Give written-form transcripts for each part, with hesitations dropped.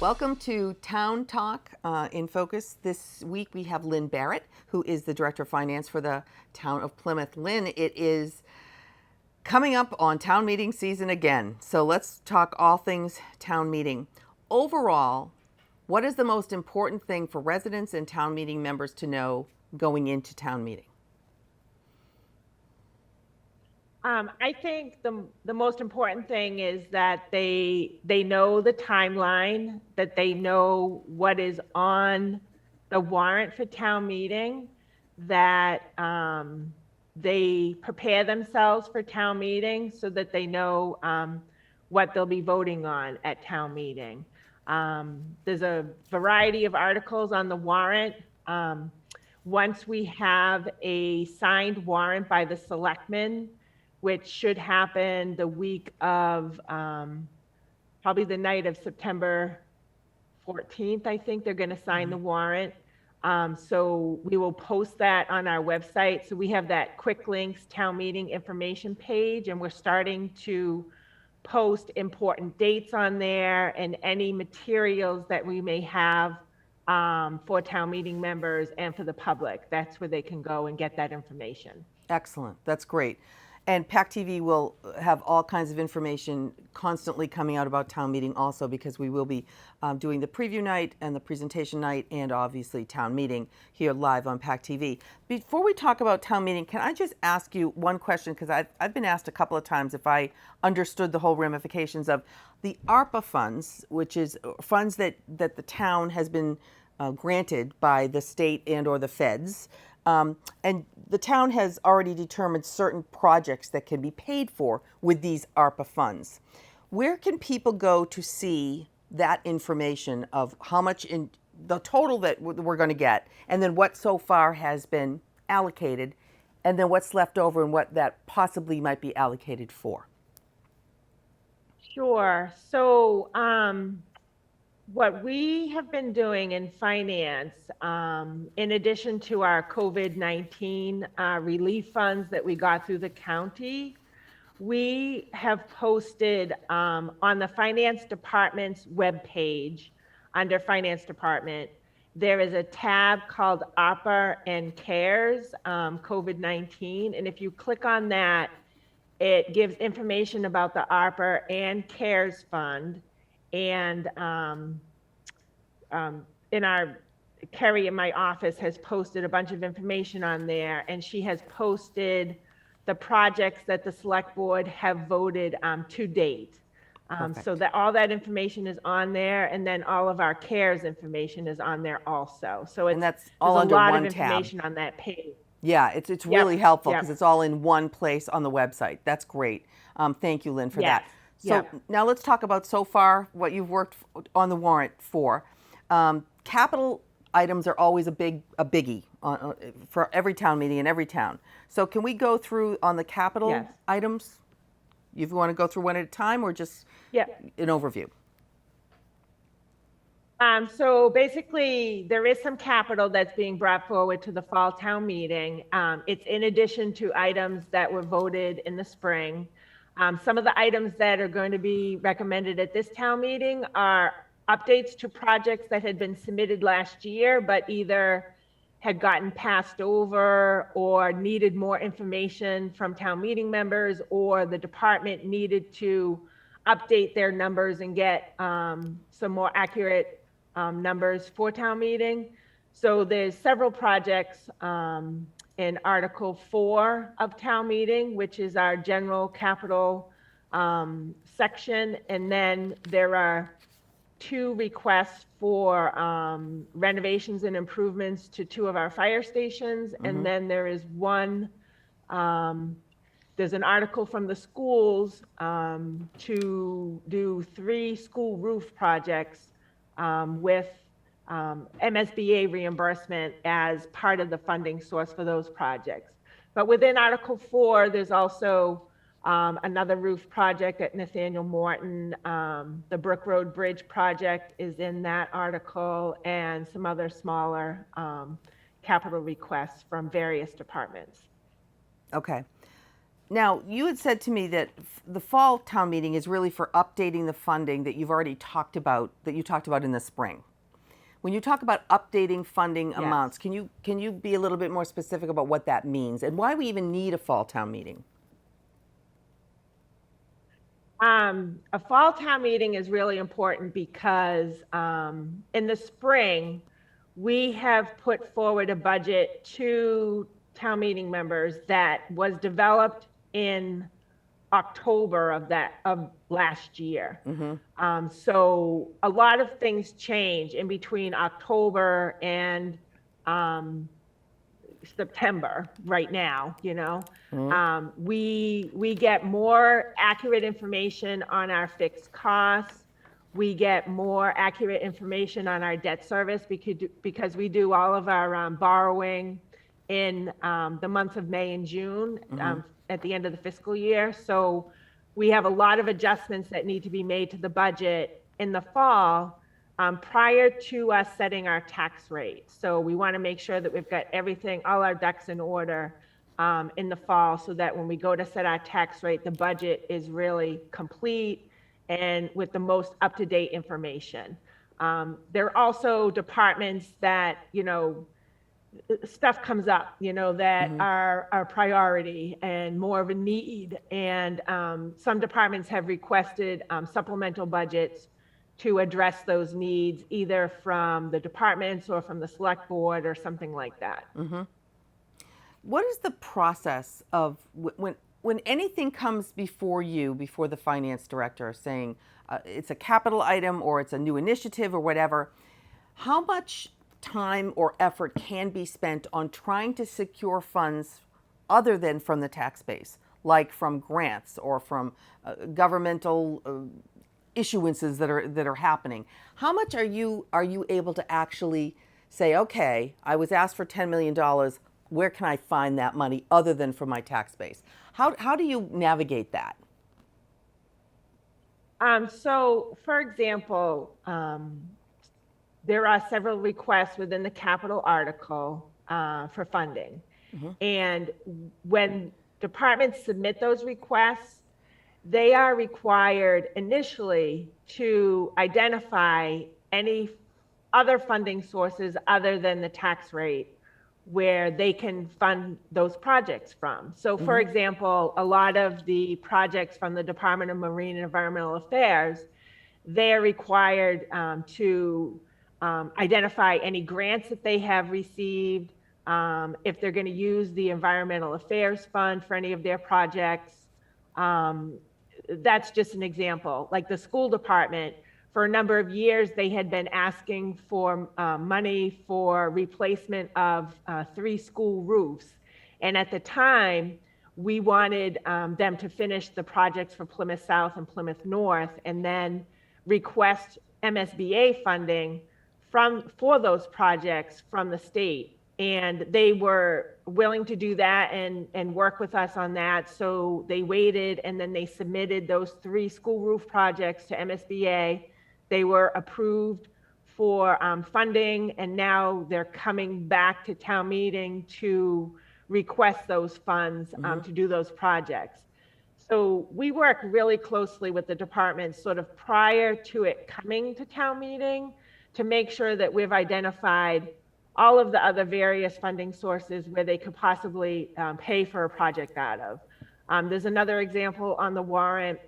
Welcome to Town Talk in Focus. This week we have Lynne Barrett, who is the Director of Finance for the Town of Plymouth. Lynne, it is coming up on town meeting season again. So let's talk all things town meeting. Overall, what is the most important thing for residents and town meeting members to know going into town meeting? I think the most important thing is that they know the timeline, that they know what is on the warrant for town meeting, that they prepare themselves for town meeting so that they know what they'll be voting on at town meeting. There's a variety of articles on the warrant. Once we have a signed warrant by the selectmen, which should happen the week of probably the night of September 14th, I think they're going to sign the warrant. So we will post that on our website. So we have that quick links town meeting information page, and we're starting to post important dates on there and any materials that we may have for town meeting members and for the public. That's where they can go and get that information. Excellent. That's great. And PACTV will have all kinds of information constantly coming out about town meeting also, because we will be doing the preview night and the presentation night and obviously town meeting here live on PACTV. Before we talk about town meeting, can I just ask you one question? Because I've been asked a couple of times if I understood the whole ramifications of the ARPA funds, which is funds that the town has been granted by the state and or the feds. And the town has already determined certain projects that can be paid for with these ARPA funds. Where can people go to see that information of how much in the total that we're going to get, and then what so far has been allocated, and then what's left over and what that possibly might be allocated for? Sure. So what we have been doing in finance, in addition to our COVID-19 relief funds that we got through the county, we have posted on the finance department's webpage under finance department, there is a tab called ARPA and CARES COVID-19. And if you click on that, it gives information about the ARPA and CARES fund. And Carrie in my office has posted a bunch of information on there, and she has posted the projects that the select board have voted to date. So that all that information is on there, and then all of our CARES information is on there also. So it's, and that's all under one tab. one Information on that page. Yeah, it's really helpful because it's all in one place on the website. That's great. Thank you, Lynne, for that. So now let's talk about so far what you've worked on the warrant for. Capital items are always a biggie for every town meeting in every town. So can we go through on the capital items? You want to go through one at a time or just an overview? So basically, there is some capital that's being brought forward to the fall town meeting. It's in addition to items that were voted in the spring. Some of the items that are going to be recommended at this town meeting are updates to projects that had been submitted last year, but either had gotten passed over or needed more information from town meeting members, or the department needed to update their numbers and get some more accurate numbers for town meeting. So there's several projects in Article 4 of town meeting, which is our general capital section. And then there are 2 requests for renovations and improvements to 2 of our fire stations. And then there is one, there's an article from the schools to do 3 school roof projects with MSBA reimbursement as part of the funding source for those projects. But within Article 4, there's also another roof project at Nathaniel Morton. The Brook Road Bridge project is in that article, and some other smaller capital requests from various departments. Okay. Now, you had said to me that the fall town meeting is really for updating the funding that you've already talked about, that you talked about in the spring. When you talk about updating funding Yes. amounts, can you be a little bit more specific about what that means and why we even need a fall town meeting? A fall town meeting is really important because in the spring, we have put forward a budget to town meeting members that was developed in October of last year. So a lot of things change in between October and September right now, you know. We get more accurate information on our fixed costs. We get more accurate information on our debt service because we do all of our borrowing in the months of May and June at the end of the fiscal year. So we have a lot of adjustments that need to be made to the budget in the fall prior to us setting our tax rate. So we want to make sure that we've got everything, all our ducks in order in the fall so that when we go to set our tax rate, the budget is really complete and with the most up-to-date information. There are also departments that, you know, stuff comes up, you know, that are a priority and more of a need. And some departments have requested supplemental budgets to address those needs, either from the departments or from the select board or something like that. What is the process of when anything comes before you, before the finance director, saying it's a capital item or it's a new initiative or whatever, how much time or effort can be spent on trying to secure funds other than from the tax base, like from grants or from governmental issuances that are happening? How much are you able to actually say, okay, I was asked for $10 million, where can I find that money other than from my tax base? How do you navigate that? So, for example, there are several requests within the capital article for funding. And when departments submit those requests, they are required initially to identify any other funding sources other than the tax rate where they can fund those projects from. So for example, a lot of the projects from the Department of Marine and Environmental Affairs, they're required to identify any grants that they have received, if they're going to use the Environmental Affairs Fund for any of their projects. That's just an example. Like the school department, for a number of years, they had been asking for money for replacement of 3 school roofs. And at the time, we wanted them to finish the projects for Plymouth South and Plymouth North and then request MSBA funding for those projects from the state. And they were willing to do that and work with us on that. So they waited and then they submitted those 3 school roof projects to MSBA. They were approved for funding, and now they're coming back to town meeting to request those funds to do those projects. So we work really closely with the department sort of prior to it coming to town meeting to make sure that we've identified all of the other various funding sources where they could possibly pay for a project out of. There's another example on the warrant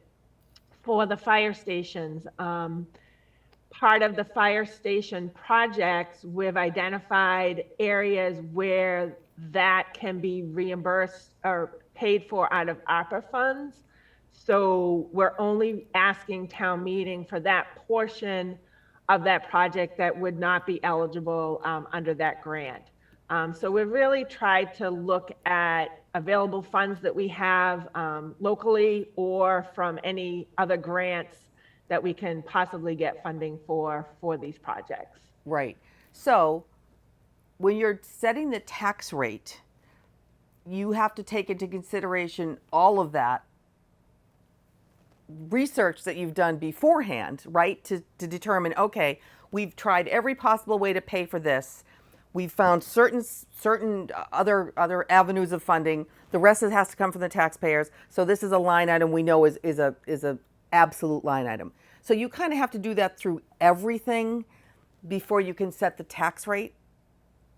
for the fire stations. Part of the fire station projects, we've identified areas where that can be reimbursed or paid for out of ARPA funds. So we're only asking town meeting for that portion of that project that would not be eligible under that grant. So we've really tried to look at available funds that we have locally or from any other grants that we can possibly get funding for these projects. Right. So when you're setting the tax rate, you have to take into consideration all of that research that you've done beforehand, right? To determine, okay, we've tried every possible way to pay for this. we've found certain other avenues of funding. The rest of it has to come from the taxpayers. So this is a line item we know is a absolute line item. So you kind of have to do that through everything before you can set the tax rate,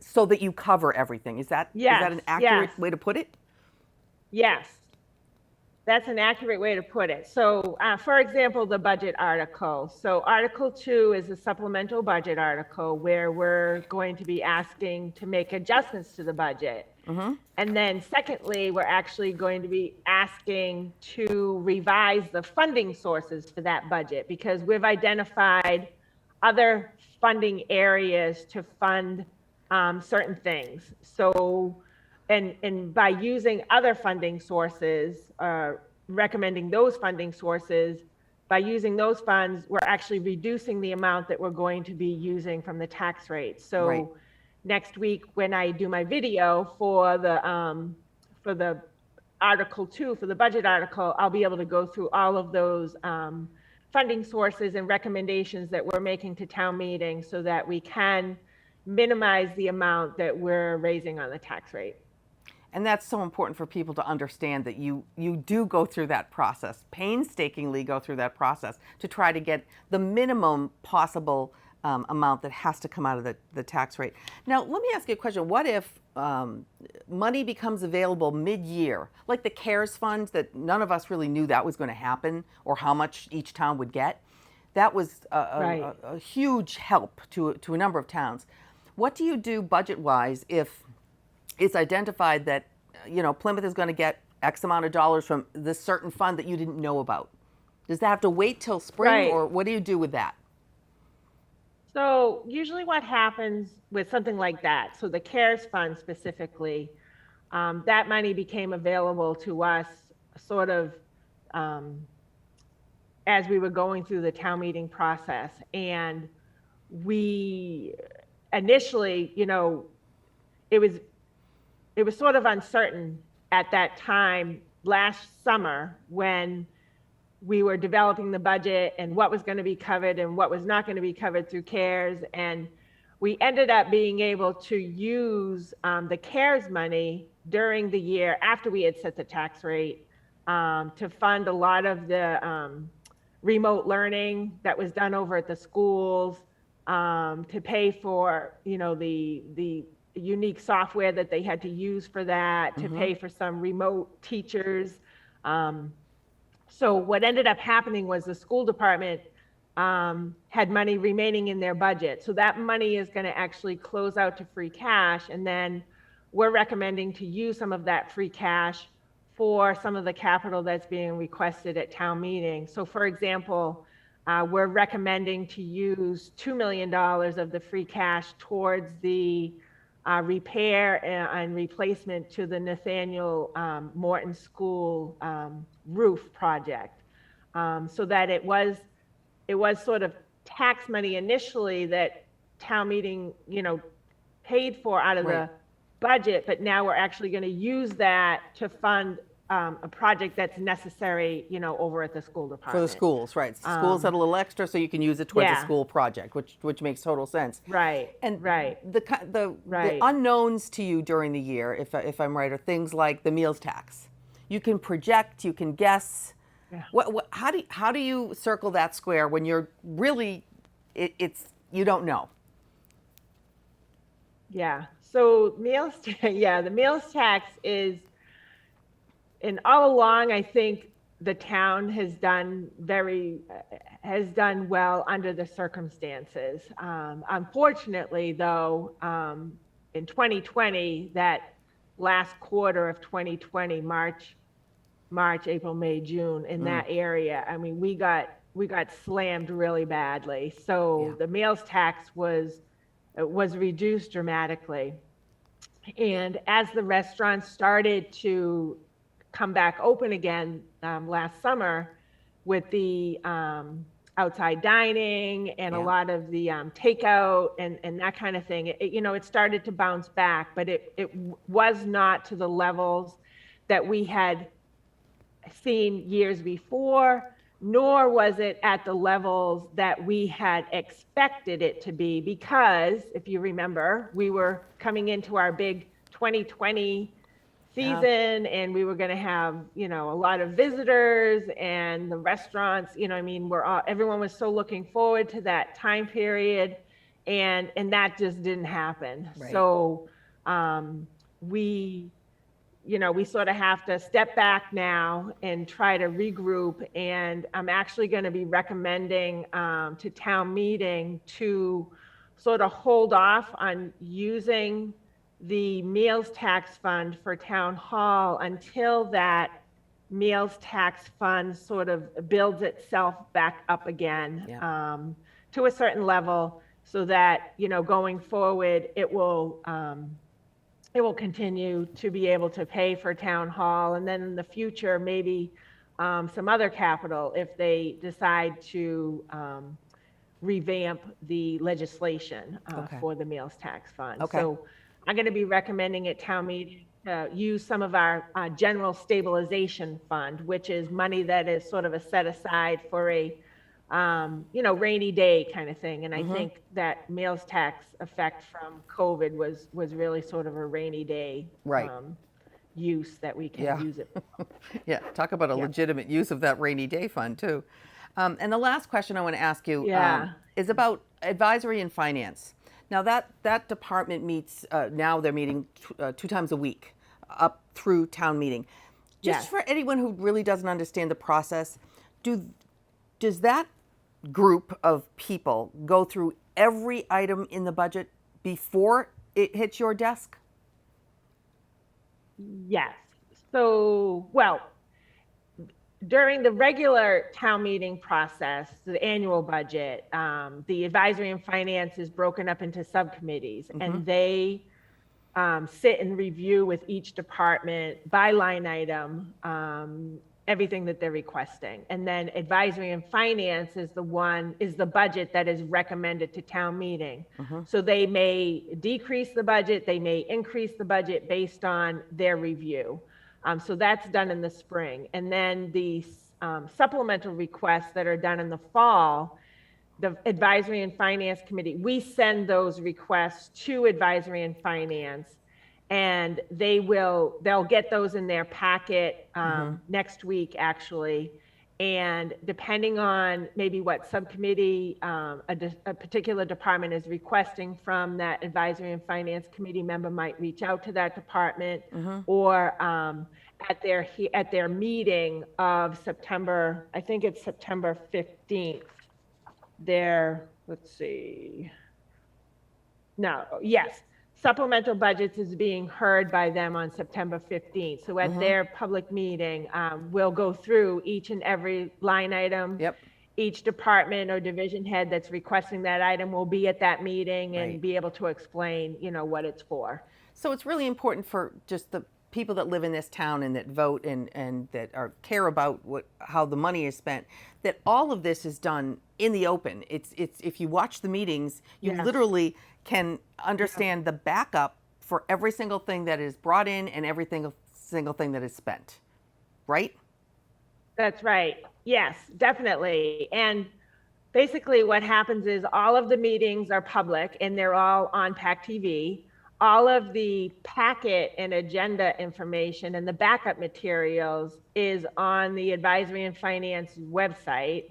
so that you cover everything. Is that an accurate way to put it? Yes, that's an accurate way to put it. So, for example, the budget article. So Article 2 is a supplemental budget article where we're going to be asking to make adjustments to the budget. And then secondly, we're actually going to be asking to revise the funding sources for that budget, because we've identified other funding areas to fund certain things. So, and by using other funding sources, recommending those funding sources, by using those funds, we're actually reducing the amount that we're going to be using from the tax rate. So next week, when I do my video for the Article 2, for the budget article, I'll be able to go through all of those funding sources and recommendations that we're making to town meeting so that we can minimize the amount that we're raising on the tax rate. And that's so important for people to understand, that you do go through that process, painstakingly go through that process to try to get the minimum possible amount that has to come out of the tax rate. Now, let me ask you a question. What if money becomes available mid-year, like the CARES fund, that none of us really knew that was going to happen or how much each town would get? That was a huge help to a number of towns. What do you do budget-wise if it's identified that, Plymouth is going to get X amount of dollars from this certain fund that you didn't know about? Does that have to wait till spring, or what do you do with that? So usually what happens with something like that, so the CARES fund specifically, that money became available to us sort of as we were going through the town meeting process. And we initially, it was sort of uncertain at that time last summer when we were developing the budget and what was going to be covered and what was not going to be covered through CARES. And we ended up being able to use the CARES money during the year after we had set the tax rate to fund a lot of the remote learning that was done over at the schools, to pay for, the unique software that they had to use for that, to pay for some remote teachers. So what ended up happening was the school department had money remaining in their budget. So that money is going to actually close out to free cash. And then we're recommending to use some of that free cash for some of the capital that's being requested at town meeting. So for example, we're recommending to use $2 million of the free cash towards the repair and replacement to the Nathaniel Morton School roof project, so that it was sort of tax money initially that town meeting paid for out of the budget, but now we're actually going to use that to fund a project that's necessary, over at the school department. For the schools, right. Schools had a little extra, so you can use it towards a school project, which makes total sense. Right. And the unknowns to you during the year, if I'm right, are things like the meals tax. You can project, you can guess. Yeah. How do you circle that square when you're really you don't know? Yeah. So the meals tax is. And all along, I think the town has done well under the circumstances. Unfortunately, though, in 2020, that last quarter of 2020, March, April, May, June, in that area, I mean, we got slammed really badly. So the meals tax was reduced dramatically. And as the restaurants started to come back open again last summer with the outside dining and a lot of the takeout and that kind of thing, it started to bounce back, but it was not to the levels that we had seen years before. nor was it at the levels that we had expected it to be, because if you remember, we were coming into our big 2020 season, and we were going to have, a lot of visitors, and the restaurants, everyone was so looking forward to that time period, and that just didn't happen. Right. So we sort of have to step back now and try to regroup. And I'm actually going to be recommending to town meeting to sort of hold off on using the meals tax fund for town hall until that meals tax fund sort of builds itself back up again to a certain level, so that, going forward, it will continue to be able to pay for town hall, and then in the future, maybe some other capital if they decide to revamp the legislation for the meals tax fund. Okay. So I'm going to be recommending at town meeting to use some of our general stabilization fund, which is money that is sort of a set aside for a rainy day kind of thing. And I think that meals tax effect from COVID was really sort of a rainy day use that we can use it for. Yeah, talk about a legitimate use of that rainy day fund too. And the last question I want to ask you is about advisory and finance. Now that department meets, now they're meeting 2 times a week up through town meeting. Just for anyone who really doesn't understand the process, does that group of people go through every item in the budget before it hits your desk? Yes. So, well, during the regular town meeting process, the annual budget, the advisory and finance is broken up into subcommittees, and they sit and review with each department by line item everything that they're requesting. And then advisory and finance is the budget that is recommended to town meeting. So they may decrease the budget, they may increase the budget based on their review. So that's done in the spring. And then the supplemental requests that are done in the fall, the advisory and finance committee, we send those requests to advisory and finance, and they'll get those in their packet next week, actually. And depending on maybe what subcommittee a particular department is requesting from, that advisory and finance committee member might reach out to that department, or at their meeting of September, I think it's September 15th. Supplemental budgets is being heard by them on September 15th. So at their public meeting, we'll go through each and every line item. Each department or division head that's requesting that item will be at that meeting and be able to explain, what it's for. So it's really important for just the people that live in this town and that vote and that care about how the money is spent, that all of this is done in the open. It's if you watch the meetings, you literally can understand the backup for every single thing that is brought in and every single thing that is spent, right? That's right. Yes, definitely. And basically what happens is all of the meetings are public and they're all on PACTV. All of the packet and agenda information and the backup materials is on the advisory and finance website.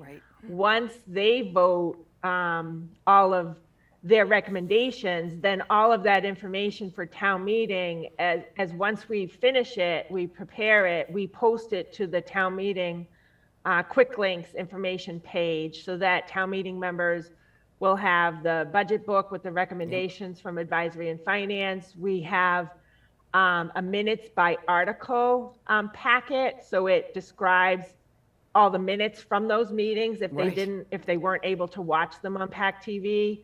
Once they vote all of their recommendations, then all of that information for town meeting, as once we finish it, we prepare it, we post it to the town meeting quick links information page, so that town meeting members will have the budget book with the recommendations from advisory and finance. We have a minutes by article packet, so it describes all the minutes from those meetings if they weren't able to watch them on PACTV.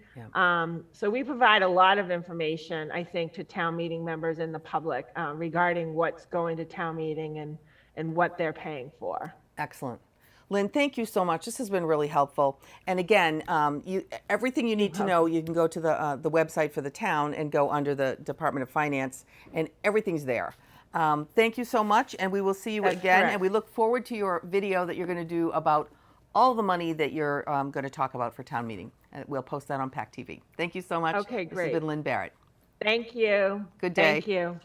So we provide a lot of information, I think, to town meeting members and the public regarding what's going to town meeting and what they're paying for. Excellent. Lynne, thank you so much. This has been really helpful. And again, everything you need to know, you can go to the website for the town and go under the Department of Finance, and everything's there. Thank you so much, and we will see you again. Correct. And we look forward to your video that you're going to do about all the money that you're going to talk about for town meeting. We'll post that on PACTV. Thank you so much. Okay, This has great. been Lynne Barrett. Thank you. Good day. Thank you.